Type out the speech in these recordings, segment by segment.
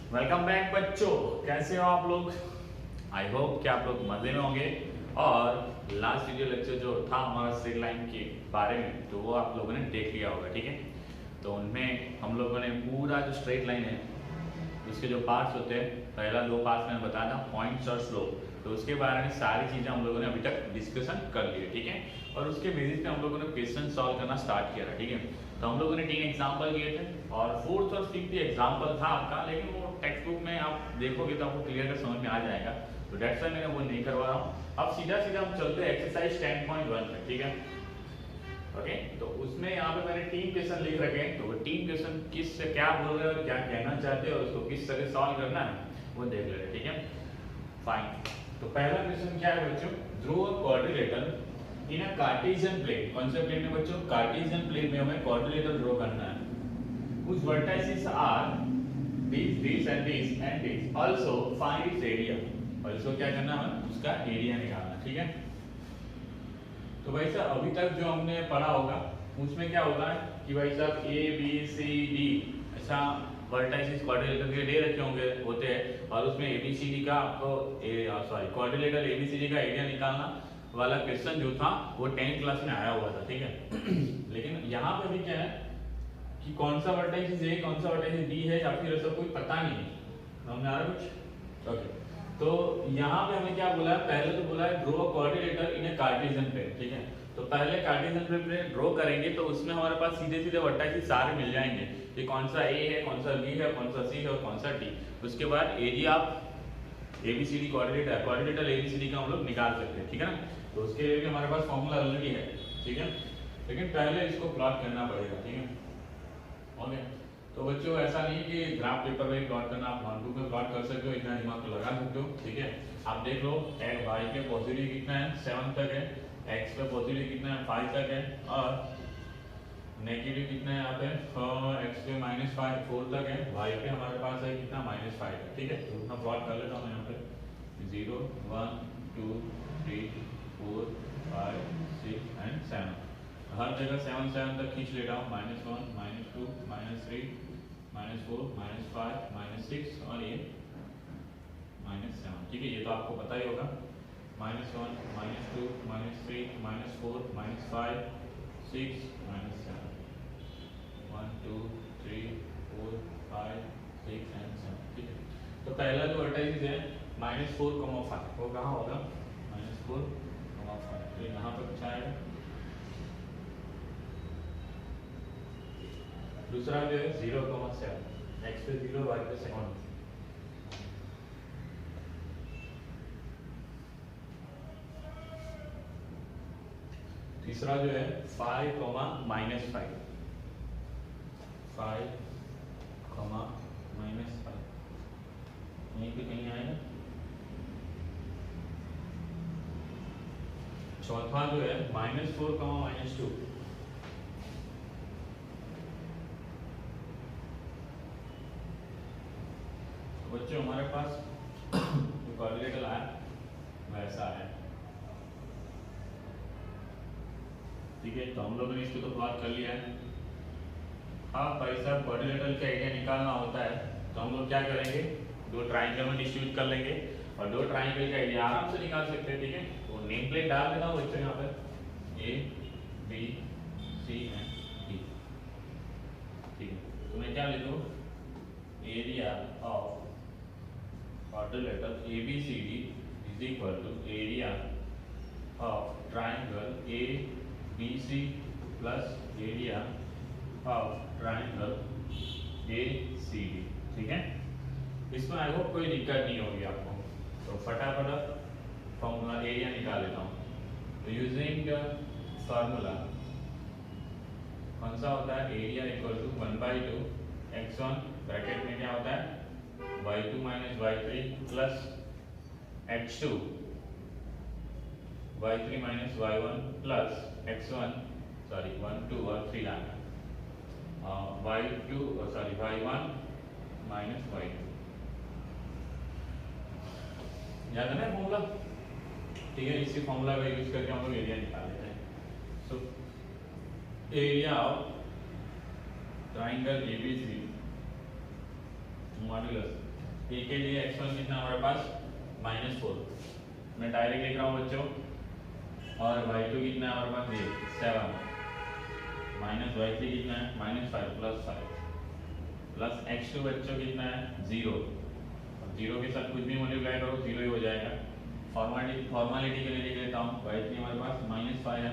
Welcome back बच्चों, कैसे हो आप लोग। आई होप कि आप लोग मजे में होंगे। और लास्ट वीडियो लेक्चर जो था हमारा स्ट्रेट लाइन के बारे में, तो वो आप लोगों ने देख लिया होगा, ठीक है। तो उनमें हम लोगों ने पूरा जो स्ट्रेट लाइन है उसके जो पार्ट्स होते हैं, पहला दो पार्ट्स मैंने बताया था, पॉइंट्स और स्लोप। तो उसके बारे में सारी चीज़ें हम लोगों ने अभी तक डिस्कशन कर ली है, ठीक है। और उसके बेसिस पे हम लोगों ने क्वेश्चन सॉल्व करना स्टार्ट किया था, ठीक है। तो हम लोगों ने 3 एग्जाम्पल किए थे और फोर्थ और फिफ्थ एग्जाम्पल था आपका, लेकिन वो टेक्स्ट बुक में आप देखोगे तो आपको क्लियर कर समझ में आ जाएगा। तो डेट्स वाई मैंने वो नहीं करवा रहा हूँ। अब सीधा सीधा हम चलते हैं एक्सरसाइज 10.1 पे, ठीक है। ओके, तो उसमें यहाँ पे मैंने 3 क्वेश्चन लिख रखे हैं। तो वो 3 क्वेश्चन किस से क्या बोल रहे हैं और क्या कहना चाहते हैं और उसको किस तरह सॉल्व करना है वो देख ले रहे हैं, ठीक है। फाइन। तो पहला क्वेश्चन क्या है बच्चों, draw a quadrilateral in a Cartesian plane. कौन से प्लेन में बच्चों, कार्टेशियन प्लेन में हमें क्वाड्रिलेटरल ड्रॉ करना है। whose vertices are these and these also find its area। also क्या करना है, उसका एरिया निकालना, ठीक है। तो भाई साहब अभी तक जो हमने पढ़ा होगा उसमें क्या होता है कि भाई साहब ए बी सी डी ऐसा वर्टाइसिस क्वाड्रिलेटरल के दे रखे होंगे होते हैं, और उसमें ए बी सी डी का आपको quadrilateral A B C D का एरिया निकालना वाला क्वेश्चन जो था वो 10th क्लास में आया हुआ था, ठीक है। लेकिन यहाँ पे भी क्या है कि कौन सा वर्टाइसिस ए कौन सा वर्टाइसिस बी है या फिर ऐसा कोई पता नहीं है। समझ आ रहा है कुछ? ओके। तो यहाँ पे हमें क्या बोला है, पहले तो बोला है draw quadrilateral in a Cartesian plane, ठीक है। तो पहले कार्टेशियन प्लेन ड्रॉ करेंगे तो उसमें हमारे पास सीधे सीधे वर्टाइसिस सारे मिल जाएंगे कि कौन सा ए है, कौन सा बी है, कौन सा सी है और कौन सा डी। उसके बाद एरिया आप एबीसीडी क्वाड्रिलेटरल एबीसीडी का हम लोग निकाल सकते हैं, ठीक है ना। तो उसके लिए भी हमारे पास फॉर्मूला ऑलरेडी है, ठीक है। लेकिन पहले इसको प्लॉट करना पड़ेगा, ठीक है। ओके। तो बच्चों ऐसा नहीं कि ग्राफ पेपर में प्लॉट करना, आप नोटबुक में प्लॉट कर सकते हो, इतना दिमाग तो लगा सकते हो, ठीक है। आप देख लो वाई पे पॉजिटिव कितना है 7 तक है, एक्स पे पॉजिटिव कितना है 5 तक है, और नेगेटिव कितना है यहाँ पे एक्स पे -5 4 तक है, वाई पे हमारे पास है कितना -5 है, ठीक है। तो उतना प्लॉट कर लेता हूँ यहाँ पे 0 1 2 3 4 5 6 एंड 7। हर जगह 7 7 तक खींच ले रहा हूँ, -1 -2 -3 -4 -5 -6 और ये -7, ठीक है। ये तो आपको पता ही होगा, -1 -2 -3 -4 -5 6 -7 1 2 3 4 5 6 एंड 7, ठीक है। तो पहला जो वर्टाइसिस है -4,5 वो कहाँ होगा, -4,5 तो यहाँ पर कुछ आएगा। दूसरा जो है 0,7, एक्स पे 0 वाई पे 7। तीसरा जो है 5, -5 5, -5 यहीं पे कहीं आएगा। चौथा जो है -4, -2 बच्चों हमारे पास जो क्वाड्रिलेटरल आया वैसा है, ठीक है। तो हम लोगों ने इसको तो प्लॉट कर लिया है। हाँ भाई साहब, क्वाड्रिलेटरल का एरिया निकालना होता है तो हम लोग क्या करेंगे, दो ट्राइंगल में डिस्ट्रीब्यूट कर लेंगे और दो ट्राइंगल का एरिया आराम से निकाल सकते हैं, ठीक है। तो नेम प्लेट डाल देता हूँ बच्चों यहाँ पर A B C and D, ठीक है। तो मैं क्या लिखूँ, area of quadrilateral ABCD is equal to area of triangle ABC plus area of triangle ACD, ठीक है। इसमें आई होप कोई दिक्कत नहीं होगी आपको। तो फटाफट फॉर्मूला एरिया निकाल लेता हूँ। तो यूजिंग फार्मूला कौन सा होता है, area equal to 1/2 x1 bracket में क्या होता है y2 - y3 plus x2 y3 - y1 plus x1 1 2 और 3 लाना y1 - y2। याद है ना फॉर्मूला, ठीक है। इसी फॉर्मूला का यूज करके हम लोग एरिया निकाल लेते हैं। So area of triangle ABC modulus A के लिए x1 कितना हमारे पास -4, मैं डायरेक्ट लिख रहा हूँ बच्चों, और y2 कितना है हमारे पास 7 माइनस y3 कितना है -5 +5 प्लस x2 बच्चों कितना है 0, जीरो के साथ कुछ भी मल्टीप्लाई करो जीरो ही हो जाएगा। फॉर्मेलिटी के लिए लिख लेता हूँ, y3 हमारे पास -5 है,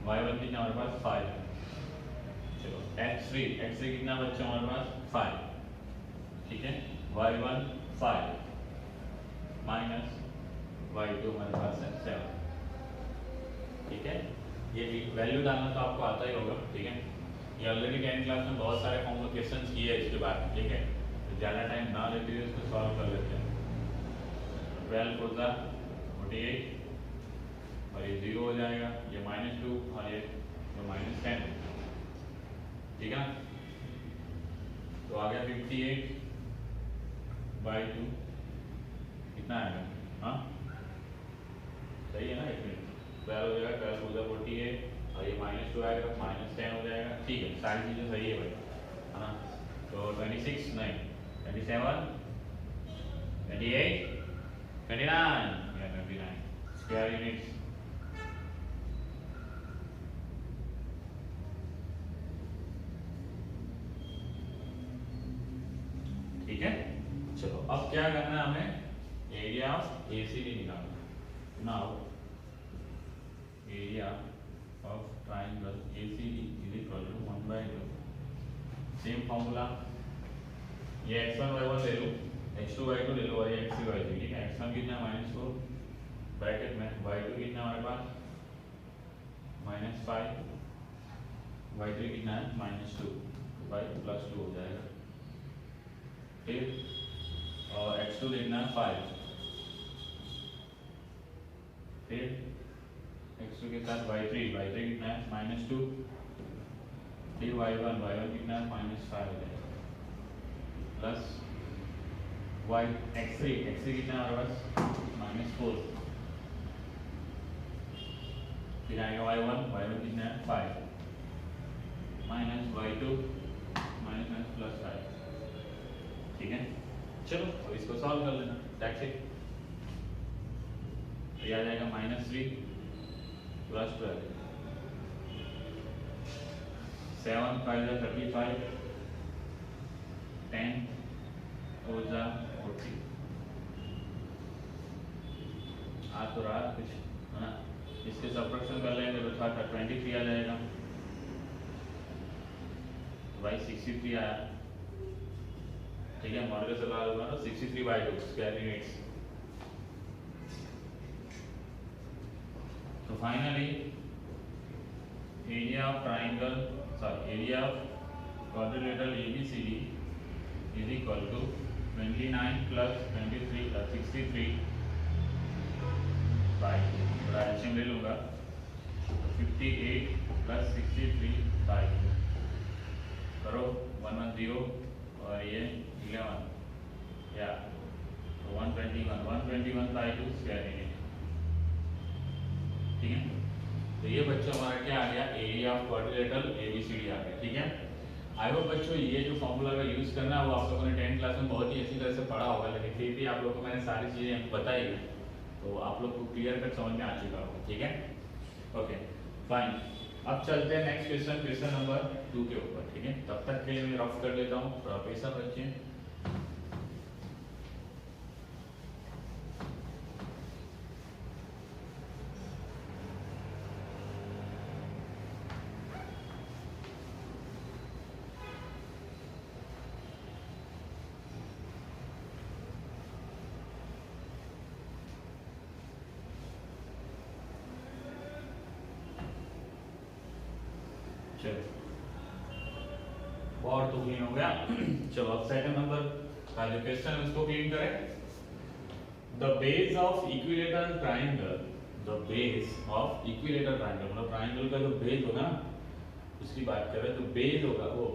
y1 कितना हमारे पास 5 है। चलो x3 कितना बच्चों हमारे पास 5, ठीक है, y1 5 माइनस y2 हमारे पास है 7, ठीक है। ये वैल्यू डालना तो आपको आता ही होगा, ठीक है, ये ऑलरेडी 10th क्लास में बहुत सारे फॉर्मूला क्वेश्चंस किए हैं इसके बाद, ठीक है, तो ज़्यादा टाइम ना लेते हुए इसको सॉल्व कर लेते हैं। 12 4 48 और ये 0 हो जाएगा, ये -2 और ये -10, ठीक है। तो आ गया 58/2 कितना आएगा, हाँ सही है ना, एक मिनट 12 हो जाएगा, 12 4 48 और ये -2 आएगा, -10 हो जाएगा, ठीक है, सारी चीज़ें सही है भाई, है ना। तो 26 नहीं 27 28 29 या 29 स्क्वायर यूनिट्स, ठीक है। चलो अब क्या करना है हमें, एरिया ऑफ एसीडी निकालना। Now area of triangle A C D is equal to 1/2, same formula, ये x1 y1 ले लो, x2 y2 ले लो और ये x3 y3, ठीक है। x1 कितना -4 ब्रैकेट में, y2 कितना हमारे पास -5, y3 कितना है -2, y +2 हो जाएगा, फिर और x2 लिखना है 5, फिर x2 के साथ y3 कितना है -2, फिर y1 कितना है -5 हो जाएगा, प्लस x3 कितना है हमारे पास -4, फिर आएगा y1 कितना है 5 माइनस y2 +5, ठीक है। चलो अब इसको सॉल्व कर लेना, दैट्स इट। ये आ जाएगा -3 + 12, 7 5 35, 10 4 40, आ तो रहा कुछ, है ना। इसके सब्ट्रैक्शन कर लेंगे तो था 23 आ जाएगा, भाई 63 आया, ठीक है, मॉडुलस लगा दूंगा तो 63/2 स्क्वायर यूनिट्स। तो finally area of triangle area of quadrilateral ABCD is equal to 29 + 23 63/2, LCM ले लूंगा तो 58 + 63/2 करो, 110 और ये 11 या तो 121/2 स्क्वायर यूनिट, ठीक है। तो ये बच्चों हमारा क्या आ गया, एरिया ऑफ क्वाड्रिलेटरल ABCD आ गया, ठीक है। आई होप बच्चों ये जो फॉर्मूला का यूज करना है वो आप लोगों ने 10th क्लास में बहुत ही अच्छी तरह से पढ़ा होगा, लेकिन फिर भी आप लोगों को मैंने सारी चीज़ें बताई है तो आप लोग को क्लियर कट समझ में आ चुका होगा, ठीक है। ओके फाइन, अब चलते हैं नेक्स्ट क्वेश्चन नंबर 2 के ऊपर, ठीक है। तब तक के लिए मैं रफ कर लेता हूँ, थोड़ा पैसा रखिए। और तो क्लीन हो गया। चलो अब सेकंड नंबर का जो क्वेश्चन है उसको क्लीन करें। The base of equilateral triangle, the base of equilateral triangle मतलब ट्राइंगल का जो बेस होगा उसकी बात कर रहे हैं, तो बेस होगा वो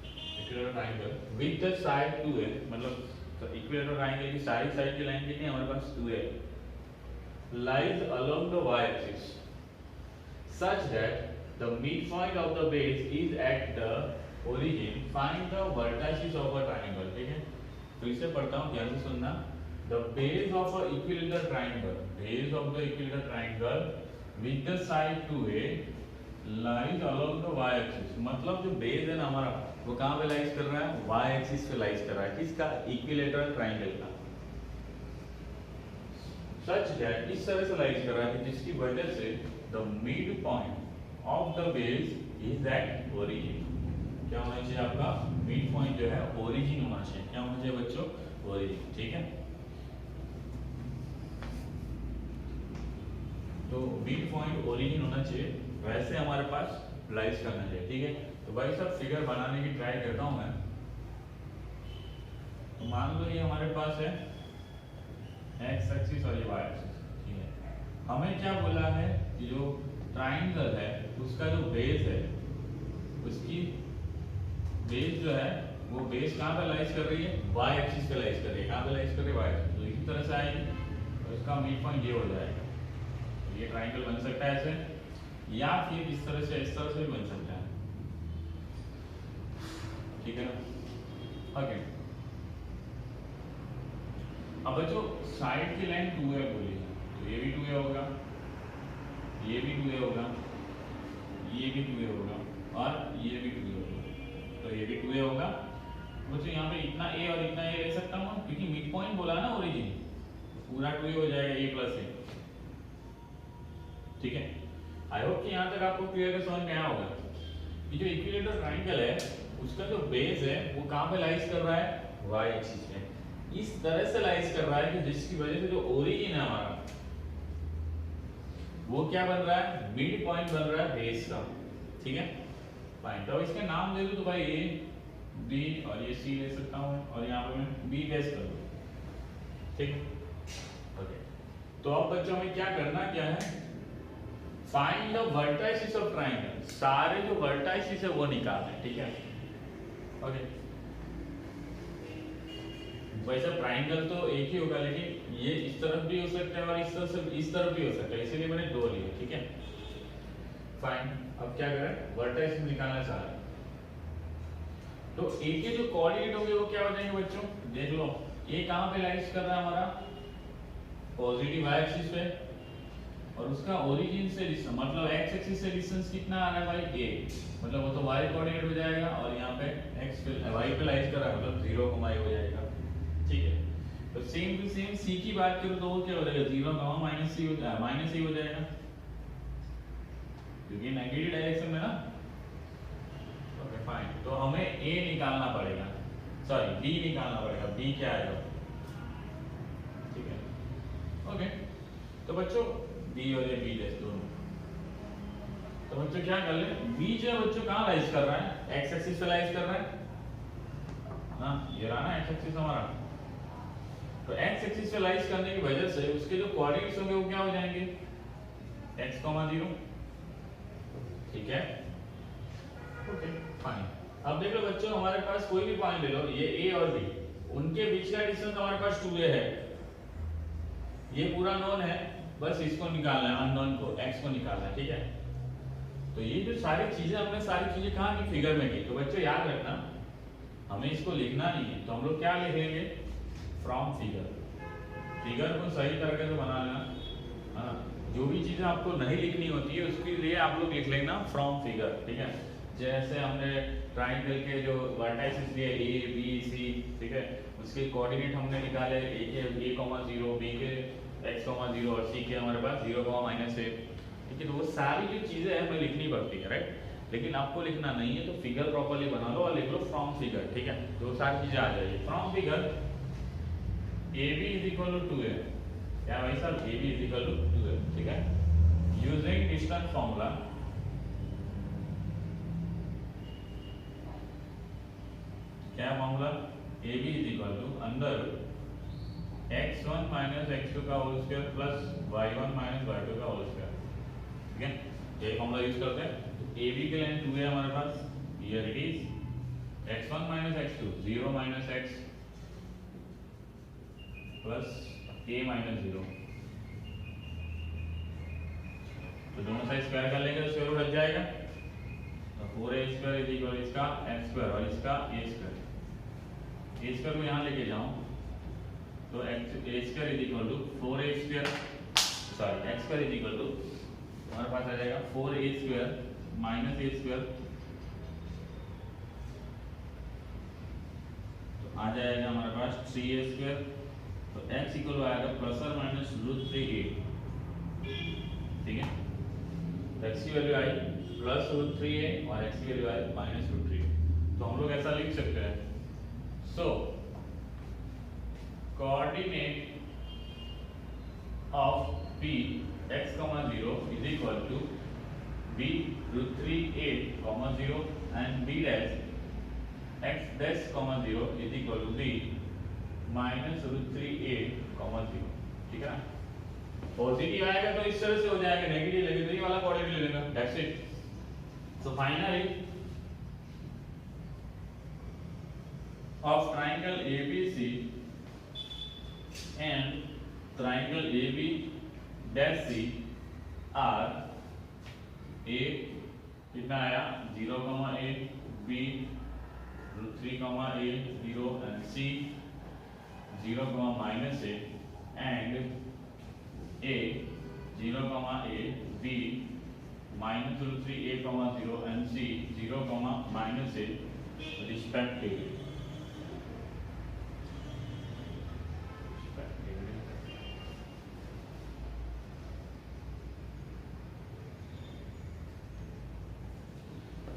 equilateral triangle with the side 2a, मतलब तो इक्विलेटरल ट्राइंगल की सारी साइड की लाइन कितनी है हमारे पास 2a, lies along the y-axis such that the midpoint of the base is at the origin. Find the vertices of a triangle, ठीक है। तो इसे पढ़ता हूँ, ध्यान से सुनना। The base of a equilateral triangle, base of the equilateral triangle with the side 2a lies along the y axis. मतलब जो बेस है ना हमारा, वो कहाँ पे लाइज कर रहा है? y एक्सिस पे लाइज कर रहा है। किसका? इक्विलेटरल ट्राइंगल का। सच दैट इस तरह से लाइज कर रहा है कि जिसकी वजह से the mid point of the base is at origin. क्या होना चाहिए आपका? मिड पॉइंट जो है ओरिजिन होना चाहिए। क्या होना चाहिए बच्चों? ओरिजिन। ठीक है, तो मिड पॉइंट ओरिजिन होना चाहिए, वैसे हमारे पास लाइज करना चाहिए। ठीक है, तो भाई सब फिगर बनाने की ट्राई करता हूं मैं। तो मान लो ये हमारे पास है एक्स एक्सिस और ये वाई एक्सिस। ठीक है, हमें क्या बोला है कि जो ट्राइंगल है उसका जो बेस है, उसकी बेस जो है वो बेस कहाँ पे लाइज कर रही है? वाई एक्सिस पे लाइज कर रही है। कहाँ पे लाइज कर रही है? Y axis. तो इसी तरह से आएगी और इसका मिड पॉइंट ये हो जाएगा। तो ये ट्राइंगल बन सकता है ऐसे, या फिर इस तरह से भी बन सकता है। ठीक है ना? ओके, अब बच्चों साइड की लेंथ 2a बोली है, तो ये भी 2a होगा, ये भी 2a होगा, ये भी 2a होगा और ये भी 2a होगा। तो ये भी 2a होगा। बच्चों यहाँ पे इतना a और इतना a ले सकता हूँ क्योंकि मिड पॉइंट बोला ना ओरिजिन, पूरा 2a हो जाएगा a प्लस a। ठीक है, आई होप कि यहाँ तक आपको क्लियर है, समझ में आया होगा कि जो इक्विलेटरल ट्राइंगल है उसका जो बेस है वो कहाँ पे लाइज कर रहा है? y एक्सिस पे। इस तरह से लाइज कर रहा है कि जिसकी वजह से जो ओरिजिन है हमारा वो क्या बन रहा है? मिड पॉइंट बन रहा है बेस का। ठीक है, फाइन। तो इसके नाम दे दूं तो भाई ए बी और ये सी ले सकता हूं और यहाँ पे मैं बी बेस कर दूं। ठीक, ओके। तो अब बच्चों में क्या करना क्या है? Find the vertices of triangle. सारे जो वर्टाइसिस है वो निकालना है। ठीक है, ओके। वैसे ट्राइंगल तो एक ही होगा, लेकिन ये इस तरफ भी हो सकता है और इस तरफ भी हो सकता है, इसीलिए मैंने दो लिए। ठीक है, फाइन। अब क्या करें? वर्टाइसिस निकालना चाह रहे हैं तो ए के जो कोऑर्डिनेट होंगे वो क्या हो जाएंगे बच्चों? देख लो, ए कहां पे लाइज कर रहा है हमारा? पॉजिटिव y एक्सिस पे, और उसका ओरिजिन से डिस्टेंस मतलब x एक्सिस से डिस्टेंस कितना आ रहा है भाई? a। मतलब वो तो y कोऑर्डिनेट हो जाएगा और यहाँ पे x पे y पे लाइज कर रहा है, मतलब 0, हो जाएगा। ठीक है, तो सेम टू सेम c की बात करो तो वो क्या हो जाएगा? 0, माइनस c हो जाएगा, माइनस c हो जाएगा क्योंकि नेगेटिव डायरेक्शन में ना। ओके फाइन, तो हमें a निकालना पड़ेगा, सॉरी b निकालना पड़ेगा। b क्या आएगा? ठीक है, ओके। तो बच्चों b और ये b लेस दोनों। तो बच्चों क्या कर ले? b जो है बच्चों कहाँ लाइज कर रहा है? x एक्सिस पे लाइज कर रहा है। हाँ, ये रहा ना x एक्सिस हमारा। तो x एक्सिस पे लाइज करने की वजह से उसके जो कोऑर्डिनेट्स होंगे वो क्या हो जाएंगे? x, 0। ठीक है, ओके फाइन। अब देख लो बच्चों, हमारे पास कोई भी पॉइंट ले लो, ये a और b, उनके बीच का डिस्टेंस हमारे पास 2a है। ये पूरा नोन है, बस इसको निकालना है, अननोन को, x को निकालना है। ठीक है, तो ये जो सारी चीजें हमने सारी चीजें कहाँ की? फिगर में की। तो बच्चों याद रखना, हमें इसको लिखना नहीं है, तो हम लोग क्या लिखेंगे? From figure. फिगर को सही तरीके से बना लेना। हाँ, जो भी चीजें आपको नहीं लिखनी होती है उसके लिए आप लोग लिख लेना फ्रॉम फिगर। ठीक है, जैसे हमने ट्राइंगल के जो वर्टाइसिस लिए a b c, ठीक है, उसके कोऑर्डिनेट हमने निकाले, a के a, 0, b के x, 0 और c के हमारे पास 0, -a। ठीक है, तो वो सारी जो चीजें हैं हमें लिखनी पड़ती है, राइट। लेकिन आपको लिखना नहीं है तो फिगर प्रॉपर्ली बना लो और लिख लो फ्रॉम फिगर। ठीक है, तो सारी चीजें आ जाएगी from figure. AB is equal to 2a, क्या भाई साहब? AB is equal to 2a। ठीक है, यूजिंग डिस्टेंस फॉर्मूला, क्या formula? AB is equal to अंदर x1 - x2 का whole square plus y1 - y2 का होल स्क्वायर। ठीक है, ये फॉर्मूला यूज करते हैं। तो AB की लेंथ 2a है हमारे पास, here it is x1 - x2 0 - x plus a - 0। तो दोनों साइड स्क्वायर कर लेंगे तो स्क्वायर रूट हट जाएगा। तो 4a² इज इक्वल इसका x² और इसका a²। ए स्क्वायर को यहाँ लेके जाऊँ तो a square is equal to 4a square, sorry x square is equal to हमारे पास आ जाएगा 4a स्क्वायर माइनस ए स्क्वायर, तो आ जाएगा हमारे पास 3a स्क्वायर, तो x इक्वल आएगा प्लस और माइनस √3a, ठीक है। तो x की वैल्यू आई प्लस √3a और x की वैल्यू आई माइनस √3a, तो हम लोग ऐसा लिख सकते हैं, so coordinate of p x, 0 is equal to b √3a, 0 and b dash x dash, 0 is equal to b minus √3a, 0, ठीक है ना। पॉजिटिव आएगा तो इस तरह से हो जाएगा, नेगेटिव लगे तो ये वाला कोऑर्डिनेट ले लेगा, that's it. So finally of triangle ABC and triangle AB dash C are A कितना आया 0, a, B √3a, 0 and C 0, minus a and a 0, a, b minus √3a, 0 and c 0, minus a respectively.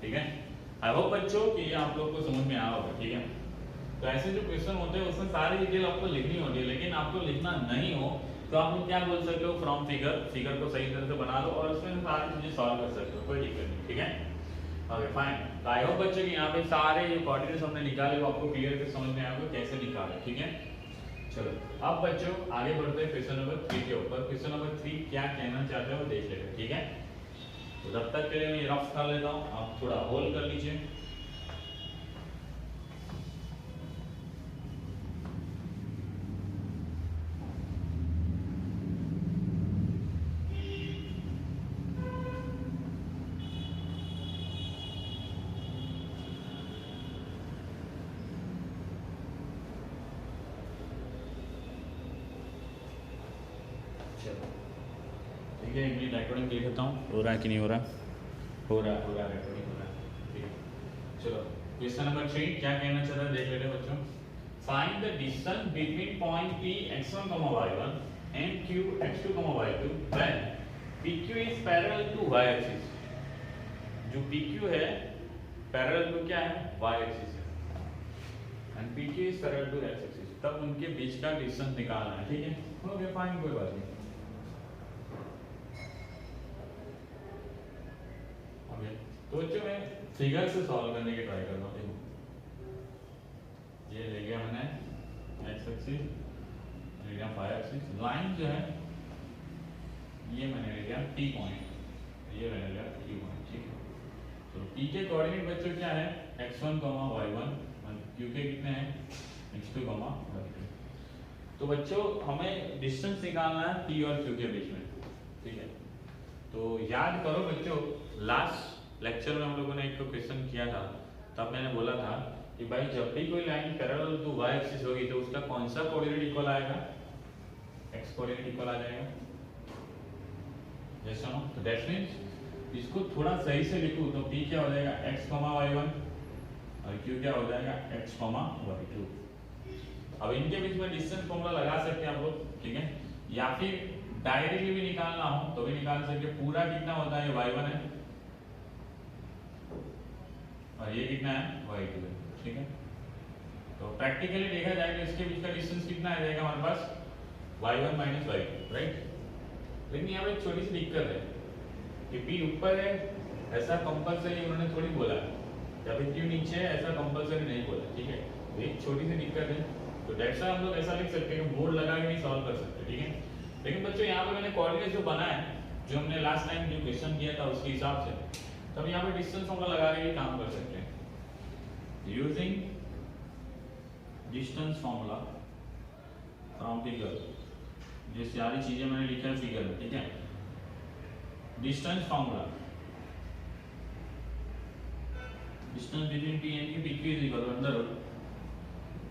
ठीक है, I hope बच्चों कि ये आप लोग को समझ में आया होगा, ठीक है। तो ऐसे जो क्वेश्चन होते हैं उसमें सारी डिटेल आपको लिखनी होती है, लेकिन आपको लिखना नहीं हो तो आप लोग क्या बोल सकते हो, फ्रॉम फिगर को सही तरह से बना लो और उसमें सारी चीजें सॉल्व कर सकते हो, कोई दिक्कत नहीं, ठीक है। ओके फाइन, तो आई होप बच्चों कि यहाँ पे सारे जो कोऑर्डिनेट्स हमने निकाले वो आपको क्लियर कर समझ में आएगा कैसे निकाले, ठीक है। चलो अब बच्चों आगे बढ़ते हैं क्वेश्चन नंबर 3 के ऊपर। क्वेश्चन नंबर 3 क्या कहना चाहते हैं वो देख लेते हैं, ठीक है। तो जब तक के लिए मैं रफ कर लेता हूँ, आप थोड़ा होल्ड कर लीजिए। ठीक है, एक मिनट रिकॉर्डिंग देख लेता हूँ हो रहा है कि नहीं हो रहा, हो रहा रिकॉर्डिंग हो रहा है, ठीक है। चलो क्वेश्चन नंबर 3 क्या कहना चाह रहा है देख लेते हैं बच्चों। Find the distance between point P x1, y1 and Q x2, y2 when PQ is parallel to y axis। जो PQ है पैरेलल टू क्या है, y axis है, and PQ is parallel to x axis, तब उनके बीच का distance निकालना है, ठीक है। ओके फाइन, कोई बात नहीं। तो बच्चों मैं फिगर से सॉल्व करने की ट्राई कर रहा हूँ। ये ले गया मैंने एक्स एक्सिस, ले गया वाई एक्सिस, लाइन जो है ये मैंने ले गया टी पॉइंट, ये मैंने लिया टी पॉइंट, ठीक है। तो टी के कोऑर्डिनेट बच्चों क्या है x1, y1 और q के कितने हैं x2, y2। तो बच्चों हमें डिस्टेंस निकालना है p और q के बीच में, ठीक है। तो याद करो बच्चों, लास्ट लेक्चर में हम लोगों ने एक क्वेश्चन किया था, तब मैंने बोला था कि भाई जब भी कोई line parallel to y axis होगी तो उसका कौन सा कोऑर्डिनेट इक्वल आएगा, x कोऑर्डिनेट इक्वल आ जाएगा, जैसा ना। तो दैट मींस इसको थोड़ा सही से लिखूं तो p क्या हो जाएगा x, y1 और q क्या हो जाएगा x, y2। अब इनके बीच में डिस्टेंस फॉर्मूला लगा सकते हैं आप लोग, ठीक है, या फिर डायरेक्टली भी निकालना हो तो भी निकाल सकते। पूरा कितना होता है, y1 है और ये कितना है y2 है, ठीक है। तो प्रैक्टिकली देखा जाए तो इसके बीच का डिस्टेंस कितना आ जाएगा हमारे पास y1 माइनस y2, राइट। लेकिन यहाँ पे एक छोटी सी दिक्कत है कि p ऊपर है ऐसा कंपलसरी उन्होंने थोड़ी बोला, या फिर q नीचे है ऐसा कंपलसरी नहीं बोला, ठीक है। तो एक छोटी सी दिक्कत है, तो दैट्स व्हाई हम लोग ऐसा लिख सकते हैं, बोर्ड लगा के नहीं सॉल्व कर सकते, ठीक है। लेकिन बच्चों यहाँ पे मैंने कोऑर्डिनेट जो बनाया है, जो हमने लास्ट टाइम जो क्वेश्चन किया था उसके हिसाब से, तब यहाँ पे डिस्टेंस फॉर्मूला लगा के काम कर सकते हैं using distance formula from figure. ये सारी चीजें मैंने लिखा है फिगर में, ठीक है। Distance formula, distance between P and Q, PQ is equal to under root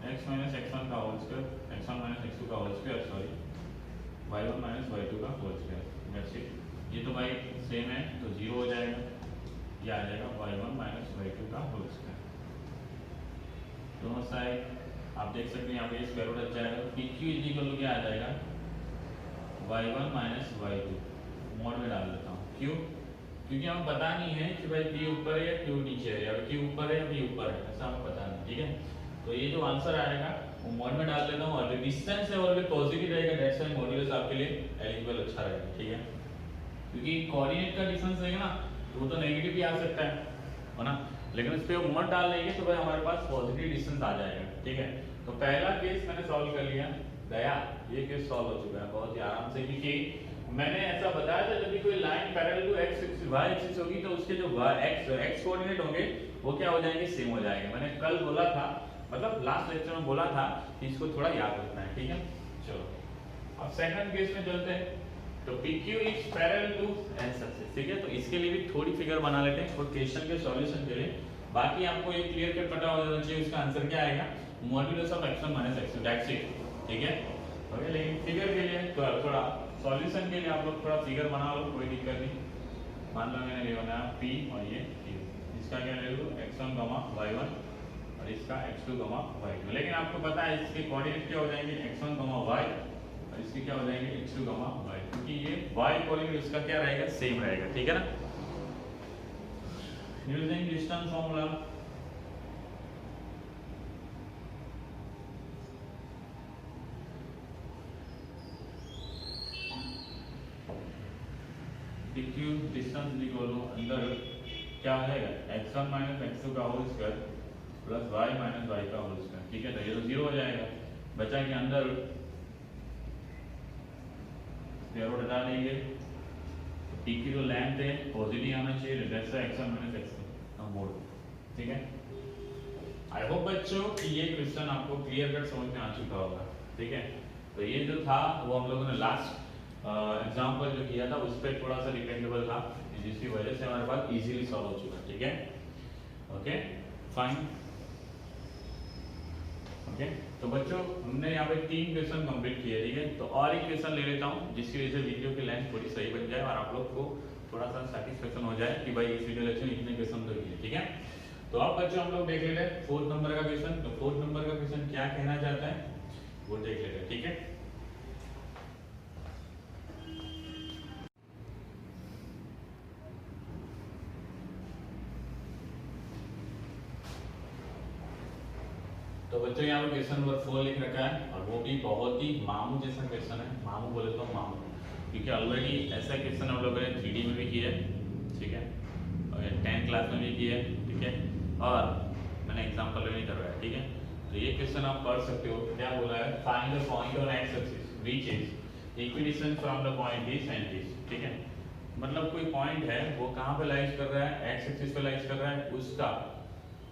x minus x one का whole square, x one minus x two का whole square, sorry y one minus y two का whole square, that's it. ये तो भाई same है तो zero हो जाएगा, ये आ जाएगा y one minus y two का होल स्क्वायर। दोनों साइड आप देख सकते हैं यहाँ पे स्क्वायर रूट आ जाएगा, P Q is equal to क्या आ जाएगा y one minus y two, mod में डाल देता हूँ, क्यों? क्योंकि हमें पता नहीं है कि भाई पी ऊपर है या क्यू नीचे है, या क्यू ऊपर है या पी ऊपर है, ऐसा हमें पता नहीं, ठीक है। तो ये जो आंसर आएगा वो मोड में डाल देता हूँ, और डिस्टेंस है और पॉजिटिव रहेगा, दैट्स व्हाई मॉड्यूलस आपके लिए एलिजिबल अच्छा रहेगा, ठीक है। क्योंकि कोऑर्डिनेट का डिफरेंस रहेगा ना तो वो तो नेगेटिव भी आ सकता है ना, लेकिन उस पर मोड डाल देंगे तो भाई हमारे पास पॉजिटिव डिस्टेंस आ जाएगा, ठीक है। तो पहला केस मैंने सॉल्व कर लिया, दया ये केस सॉल्व हो चुका है बहुत ही आराम से, क्योंकि मैंने ऐसा बताया था जब भी कोई line parallel to x axis y axis होगी तो उसके जो एक्स कोऑर्डिनेट होंगे वो क्या हो जाएंगे, सेम हो जाएंगे। मैंने कल बोला था, मतलब लास्ट लेक्चर में बोला था कि इसको थोड़ा याद रखना है, ठीक है। चलो अब सेकंड केस में चलते हैं। तो PQ is parallel to an axis, ठीक है। तो इसके लिए भी थोड़ी फिगर बना लेते हैं और क्वेश्चन के सॉल्यूशन के लिए, बाकी आपको एक क्लियर कट पता हो जाना चाहिए उसका आंसर क्या आएगा, modulus of x1 minus x2, that's it, ठीक है। ओके, लेकिन फिगर के लिए थोड़ा सॉल्यूशन के लिए आप लोग थोड़ा फिगर बना लो, कोई दिक्कत नहीं। मान लो मैंने ये बनाया P और ये Q, इसका क्या ले लो x1, y1 और इसका x2, y2, लेकिन आपको पता है इसके कोऑर्डिनेट क्या हो जाएंगे x1, y और इसके क्या हो जाएंगे x2, y, क्योंकि ये y कोऑर्डिनेट इसका क्या रहेगा, सेम रहेगा, ठीक है ना। Using distance formula, PQ distance equal to अंदर क्या है x1 माइनस x2 का whole square plus y minus y का होल स्क्वायर, ठीक है। तो ये तो जीरो हो जाएगा, बचा के अंदर स्क्वायर रूट हटा देंगे, PQ जो लेंथ है पॉजिटिव आना चाहिए, दैट्स x1 माइनस x2 का मोड, ठीक है। आई होप बच्चों कि ये क्वेश्चन आपको क्लियर कट समझ में आ चुका होगा, ठीक है। तो ये जो था वो हम लोगों ने लास्ट एग्जाम्पल जो किया था उस पर थोड़ा सा डिपेंडेबल था, जिसकी वजह से हमारे पास इजीली सॉल्व हो चुका, ठीक है। Okay fine, okay. तो बच्चों हमने यहाँ पे 3 क्वेश्चन कंप्लीट किए, ठीक है। तो और एक क्वेश्चन ले लेता हूँ जिसकी वजह से वीडियो की लेंथ थोड़ी सही बन जाए और आप लोग को थोड़ा सा सेटिस्फेक्शन हो जाए कि भाई इस वीडियो लेक्चर में इतने क्वेश्चन तो किए, ठीक है। तो अब बच्चों हम लोग देख लेते हैं 4th नंबर का क्वेश्चन। तो 4th नंबर का क्वेश्चन क्या कहना चाहता है वो देख लेते हैं, ठीक है। तो बच्चों यहाँ पे क्वेश्चन नंबर 4 लिख रखा है और वो भी बहुत ही मामू जैसा क्वेश्चन है, मामू बोले तो मामू, क्योंकि ऑलरेडी ऐसा क्वेश्चन हम लोगों ने 3D में भी किया है, ठीक है, और 10th क्लास में भी किया है, ठीक है, और मैंने एग्जाम्पल में नहीं करवाया, ठीक है। तो ये क्वेश्चन आप पढ़ सकते हो, क्या बोला है, find the point on x axis which is equidistant from the point this and this, ठीक है। मतलब कोई पॉइंट है वो कहाँ पे लाइज कर रहा है, एक्स एक्सिस पे लाइज कर रहा है, उसका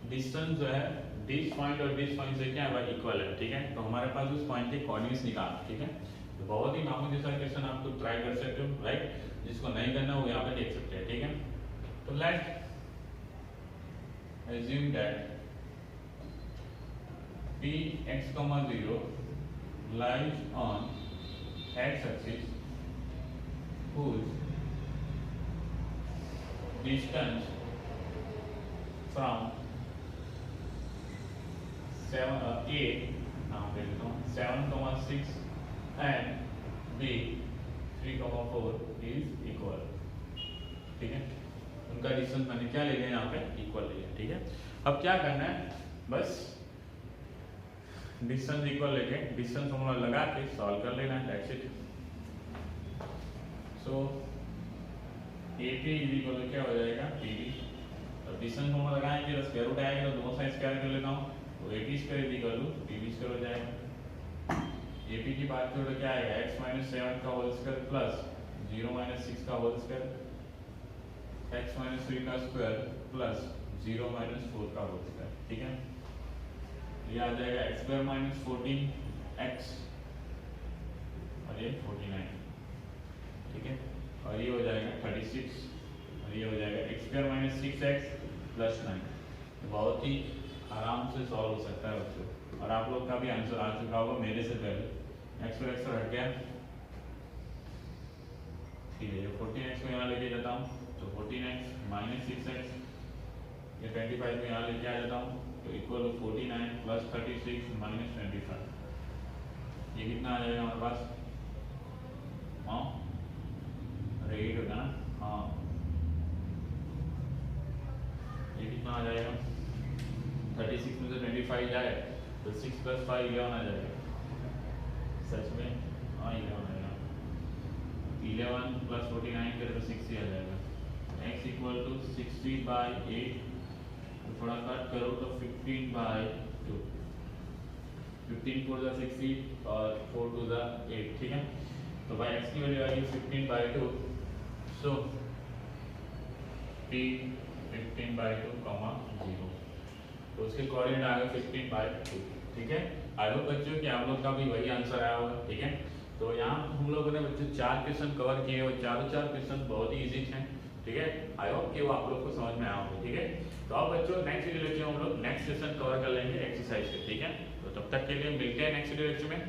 डिस्टेंस जो है दिस पॉइंट और दिस पॉइंट से क्या है इक्वल है, ठीक है। तो हमारे पास उस पॉइंट के कोऑर्डिनेट्स निकाल, ठीक है। तो बहुत ही मामूली जैसा क्वेश्चन आप लोग ट्राई कर सकते हो, राइट। जिसको नहीं करना वो यहाँ पे देख सकते हैं, ठीक है। तो late assume that Px, 0 lies on x axis whose distance from 7,6 and B 3,4 is equal, ठीक है। उनका डिस्टेंस मैंने क्या ले लिया यहाँ पे इक्वल ले लिया, ठीक है। अब क्या करना है, बस डिस्टेंस इक्वल लेके डिस्टेंस फॉर्मूला लगा के सॉल्व कर लेना है, that's it. So AP is equal to क्या हो जाएगा PB, तो डिस्टेंस फॉर्मूला लगाएंगे तो स्क्वायर रूट आएगा, तो दोनों साइड स्क्वायर कर लेता हूँ, तो AP square is equal to PB square हो जाएगा। AP की बात करो तो क्या आएगा, x माइनस 7 का होल स्क्वायर प्लस 0 माइनस 6 का होल स्क्वायर, x माइनस 3 का स्क्वायर प्लस 0 माइनस 4 का होल स्क्वायर, ठीक है। ये आ जाएगा x स्क्वायर माइनस 14x और ये 49, ठीक है। और ये हो जाएगा 36 और ये हो जाएगा x square minus 6x plus 9। बहुत ही आराम से सॉल्व हो सकता है बच्चों, और आप लोग का भी आंसर आ चुका होगा मेरे से पहले। x हट गया, ठीक है। ये 14x को यहाँ लेके जाता हूँ तो 14x माइनस 6x, ये 25 को यहाँ लेके आ जाता हूँ तो इक्वल 49 प्लस 36 माइनस 25, ये कितना आ जाएगा हमारे पास? हाँ अरे 8 होगा ना, हाँ ये कितना आ जाएगा? 36 में से 25 जाए तो 6 + 5 11 आ जाएगा। सच में हाँ 11 आ जाएगा। 11 + 49 करें तो 60 आ जाएगा। x = 60/8, तो थोड़ा कट करो तो 15/2, 15 4 = 60 और 4 2 = 8, ठीक है। तो भाई x की वैल्यू आएगी 15/2, सो p 15/2, 0, तो उसके कोऑर्डिनेट आ गए 15/2, ठीक है। आई होप बच्चों कि आप लोग का भी वही आंसर आया होगा, ठीक है। तो यहाँ हम लोगों ने बच्चों 4 क्वेश्चन कवर किए और चारों 4 क्वेश्चन बहुत ही इजी थे, ठीक है। आई होप कि वो आप लोग को समझ में आया होगा, ठीक है। तो अब बच्चों नेक्स्ट वीडियो लेक्चर हम लोग नेक्स्ट सेशन कवर कर लेंगे एक्सरसाइज से, ठीक है। तो तब तक के लिए मिलते हैं नेक्स्ट वीडियो लेक्चर में,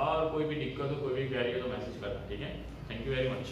और कोई भी दिक्कत हो कोई भी क्वेरी हो तो मैसेज करना, ठीक है। Thank you very much.